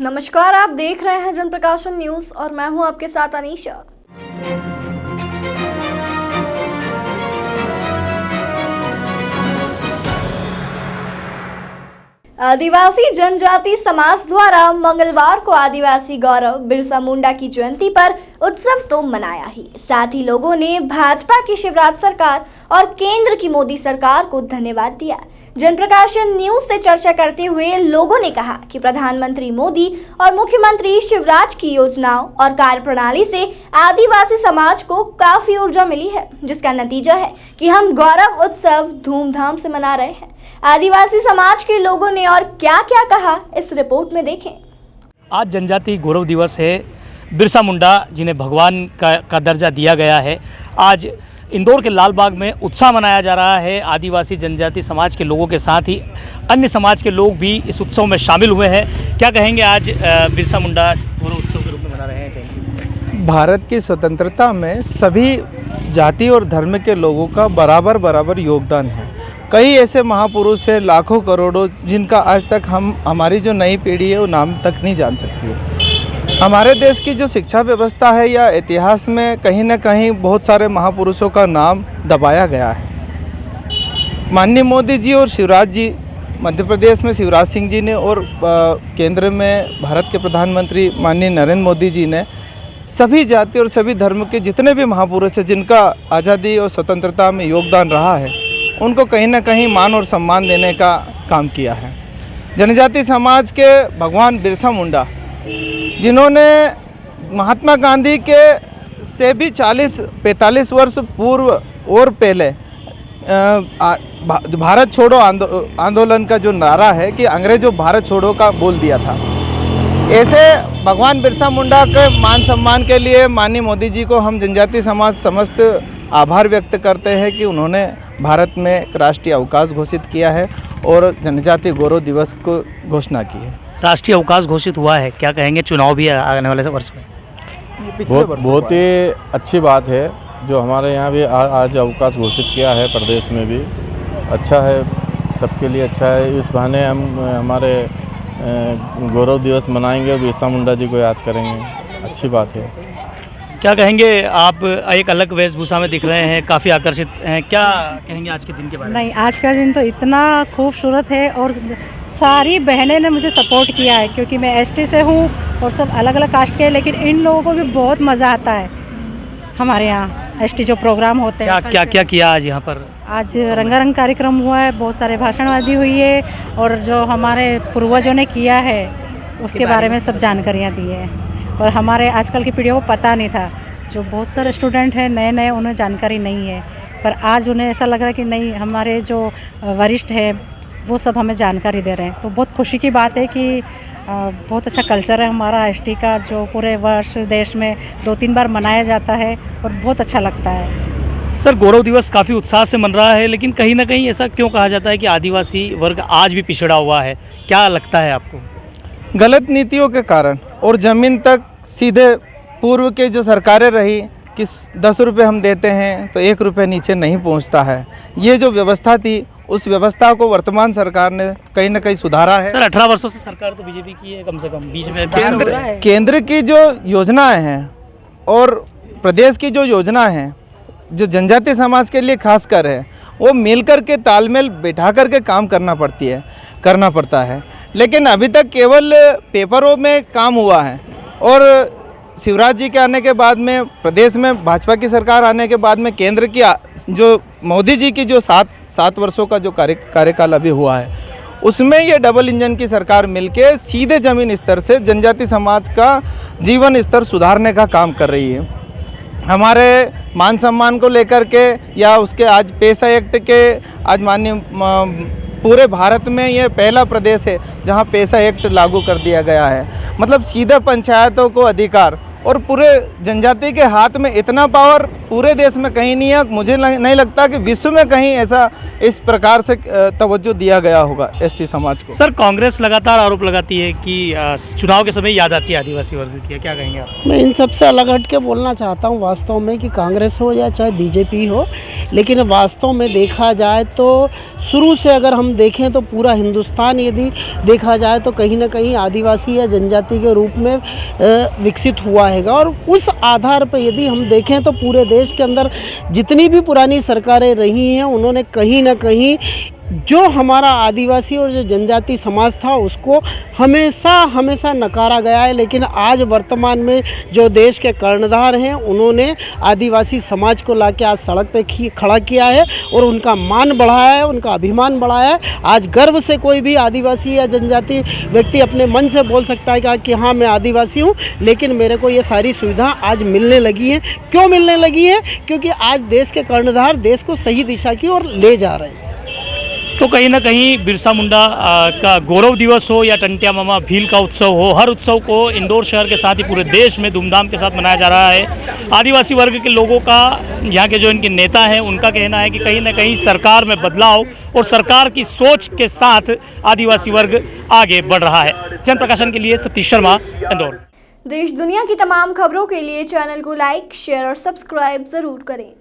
नमस्कार, आप देख रहे हैं जनप्रकाशन न्यूज और मैं हूं आपके साथ अनीशा। आदिवासी जनजाति समाज द्वारा मंगलवार को आदिवासी गौरव बिरसा मुंडा की जयंती पर उत्सव तो मनाया ही, साथ ही लोगों ने भाजपा की शिवराज सरकार और केंद्र की मोदी सरकार को धन्यवाद दिया। जनप्रकाशन न्यूज से चर्चा करते हुए लोगों ने कहा कि प्रधानमंत्री मोदी और मुख्यमंत्री शिवराज की योजनाओं और कार्यप्रणाली से आदिवासी समाज को काफी ऊर्जा मिली है, जिसका नतीजा है कि हम गौरव उत्सव धूमधाम से मना रहे हैं। आदिवासी समाज के लोगों ने और क्या क्या कहा, इस रिपोर्ट में देखें। आज जनजाति गौरव दिवस है। बिरसा मुंडा जिन्हें भगवान का दर्जा दिया गया है, आज इंदौर के लाल बाग में उत्साह मनाया जा रहा है। आदिवासी जनजाति समाज के लोगों के साथ ही अन्य समाज के लोग भी इस उत्सव में शामिल हुए हैं। क्या कहेंगे, आज बिरसा मुंडा गौरव उत्सव के रूप में मना रहे हैं? भारत की स्वतंत्रता में सभी जाति और धर्म के लोगों का बराबर योगदान है। कई ऐसे महापुरुष हैं, लाखों करोड़ों, जिनका आज तक हमारी जो नई पीढ़ी है वो नाम तक नहीं जान सकती है। हमारे देश की जो शिक्षा व्यवस्था है या इतिहास में कहीं ना कहीं बहुत सारे महापुरुषों का नाम दबाया गया है। माननीय मोदी जी और शिवराज जी, मध्य प्रदेश में शिवराज सिंह जी ने और केंद्र में भारत के प्रधानमंत्री माननीय नरेंद्र मोदी जी ने सभी जाति और सभी धर्म के जितने भी महापुरुष हैं जिनका आज़ादी और स्वतंत्रता में योगदान रहा है, उनको कहीं ना कहीं मान और सम्मान देने का काम किया है। जनजाति समाज के भगवान बिरसा मुंडा, जिन्होंने महात्मा गांधी के से भी 40-45 वर्ष पूर्व और पहले भारत छोड़ो आंदोलन का जो नारा है कि अंग्रेजों भारत छोड़ो का बोल दिया था, ऐसे भगवान बिरसा मुंडा के मान सम्मान के लिए माननीय मोदी जी को हम जनजाति समाज समस्त आभार व्यक्त करते हैं कि उन्होंने भारत में एक राष्ट्रीय अवकाश घोषित किया है और जनजाति गौरव दिवस को घोषणा की है। राष्ट्रीय अवकाश घोषित हुआ है, क्या कहेंगे? चुनाव भी आने वाले वर्ष में बहुत ही अच्छी बात है जो हमारे यहाँ भी आज अवकाश घोषित किया है। प्रदेश में भी अच्छा है, सबके लिए अच्छा है। इस बहाने हम हमारे गौरव दिवस मनाएंगे, बिरसा मुंडा जी को याद करेंगे, अच्छी बात है। क्या कहेंगे, आप एक अलग वेशभूषा में दिख रहे हैं, काफ़ी आकर्षित हैं, क्या कहेंगे आज के दिन के बारे में? नहीं, आज का दिन तो इतना खूबसूरत है और सारी बहनें ने मुझे सपोर्ट किया है, क्योंकि मैं एसटी से हूँ और सब अलग अलग कास्ट के हैं, लेकिन इन लोगों को भी बहुत मज़ा आता है। हमारे यहाँ एसटी जो प्रोग्राम होते हैं, क्या किया आज यहाँ पर? आज रंगारंग कार्यक्रम हुआ है, बहुत सारे भाषणबाजी हुई है और जो हमारे पूर्वजों ने किया है उसके बारे में सब जानकारियाँ दी है। और हमारे आजकल की पीढ़ियों को पता नहीं था, जो बहुत सारे स्टूडेंट हैं नए उन्हें जानकारी नहीं है, पर आज उन्हें ऐसा लग रहा है कि नहीं, हमारे जो वरिष्ठ हैं वो सब हमें जानकारी दे रहे हैं। तो बहुत खुशी की बात है कि बहुत अच्छा कल्चर है हमारा एसटी का, जो पूरे वर्ष देश में 2-3 बार मनाया जाता है और बहुत अच्छा लगता है। सर, गौरव दिवस काफ़ी उत्साह से मन रहा है, लेकिन कहीं ना कहीं ऐसा क्यों कहा जाता है कि आदिवासी वर्ग आज भी पिछड़ा हुआ है? क्या लगता है आपको? गलत नीतियों के कारण और ज़मीन तक सीधे पूर्व के जो सरकारें रही कि 10 रुपये हम देते हैं तो 1 रुपये नीचे नहीं पहुंचता है, ये जो व्यवस्था थी उस व्यवस्था को वर्तमान सरकार ने कहीं ना कहीं सुधारा है। सर, 18 वर्षों से सरकार तो बीजेपी की है, कम से कम बीच में केंद्र की जो योजनाएं हैं और प्रदेश की जो योजनाएं हैं जो जनजाति समाज के लिए खास कर है, वो मिलकर के तालमेल बैठा करके काम करना पड़ता है। लेकिन अभी तक केवल पेपरों में काम हुआ है और शिवराज जी के आने के बाद में, प्रदेश में भाजपा की सरकार आने के बाद में, केंद्र की जो मोदी जी की जो 7 वर्षों का जो कार्यकाल अभी हुआ है, उसमें ये डबल इंजन की सरकार मिलके सीधे ज़मीन स्तर से जनजाति समाज का जीवन स्तर सुधारने का काम कर रही है। हमारे मान सम्मान को लेकर के या उसके आज पैसा एक्ट के आज माननीय पूरे भारत में ये पहला प्रदेश है जहां पैसा एक्ट लागू कर दिया गया है। मतलब सीधा पंचायतों को अधिकार और पूरे जनजाति के हाथ में इतना पावर पूरे देश में कहीं नहीं है। मुझे नहीं लगता कि विश्व में कहीं ऐसा इस प्रकार से तवज्जो दिया गया होगा एसटी समाज को। सर, कांग्रेस लगातार आरोप लगाती है कि चुनाव के समय याद आती है आदिवासी वर्ग की, क्या कहेंगे आप? मैं इन सबसे अलग हट के बोलना चाहता हूँ वास्तव में कि कांग्रेस हो या चाहे बीजेपी हो, लेकिन वास्तव में देखा जाए तो शुरू से अगर हम देखें तो पूरा हिंदुस्तान यदि देखा जाए तो कहीं ना कहीं आदिवासी या जनजाति के रूप में विकसित हुआ है। और उस आधार पर यदि हम देखें तो पूरे देश के अंदर जितनी भी पुरानी सरकारें रही हैं उन्होंने कहीं ना कहीं जो हमारा आदिवासी और जो जनजाति समाज था उसको हमेशा नकारा गया है। लेकिन आज वर्तमान में जो देश के कर्णधार हैं उन्होंने आदिवासी समाज को लाके आज सड़क पे खड़ा किया है और उनका मान बढ़ाया है, उनका अभिमान बढ़ाया है। आज गर्व से कोई भी आदिवासी या जनजाति व्यक्ति अपने मन से बोल सकता है कि हाँ मैं आदिवासी हूँ, लेकिन मेरे को ये सारी सुविधा आज मिलने लगी है। क्यों मिलने लगी है? क्योंकि आज देश के कर्णधार देश को सही दिशा की ओर ले जा रहे हैं। तो कहीं ना कहीं बिरसा मुंडा का गौरव दिवस हो या टंटिया मामा भील का उत्सव हो, हर उत्सव को इंदौर शहर के साथ ही पूरे देश में धूमधाम के साथ मनाया जा रहा है। आदिवासी वर्ग के लोगों का, यहाँ के जो इनके नेता हैं, उनका कहना है कि कहीं ना कहीं सरकार में बदलाव और सरकार की सोच के साथ आदिवासी वर्ग आगे बढ़ रहा है। जन प्रकाशन के लिए सतीश शर्मा, इंदौर। देश दुनिया की तमाम खबरों के लिए चैनल को लाइक, शेयर और सब्सक्राइब जरूर करें।